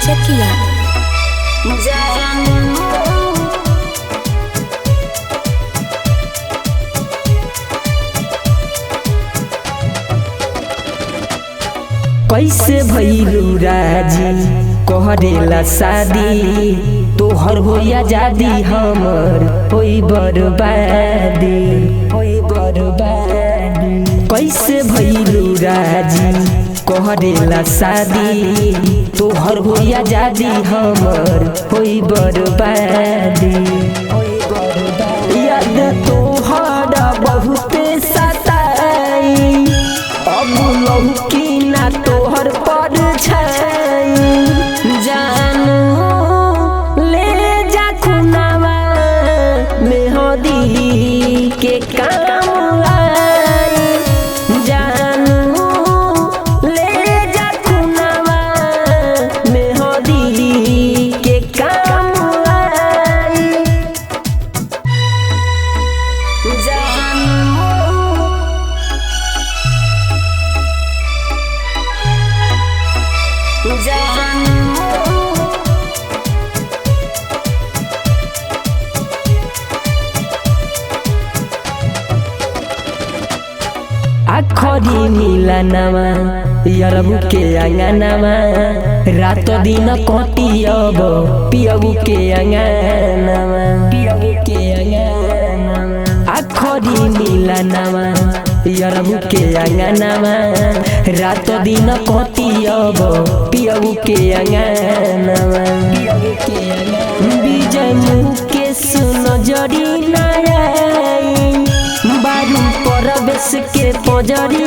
चकिया। कैसे भइलू राजी कहरेला शादी तोहर होया जादी हमर होई बर्बादी कैसे भइलू राजी कहरेला शादी तोहर होया जादी हमर होई बर्बादी याद तोहर बहुते सताई अब लौकी ना तोहर पर जानू ले जा खुनावा मेहदी के काम आई जानू ले जा खुनावा मेहदी के काम आई आखरी मिलनवा यरबू के अंगनवा रात दिन कटियब पियबू के अंगनवा आखरी मिलनवा यरबू के अंगनवा रात दिन कटियब पियबू के अंगनवा विजय मुकेश नजरी नारायण बारू परवेश के पजरी।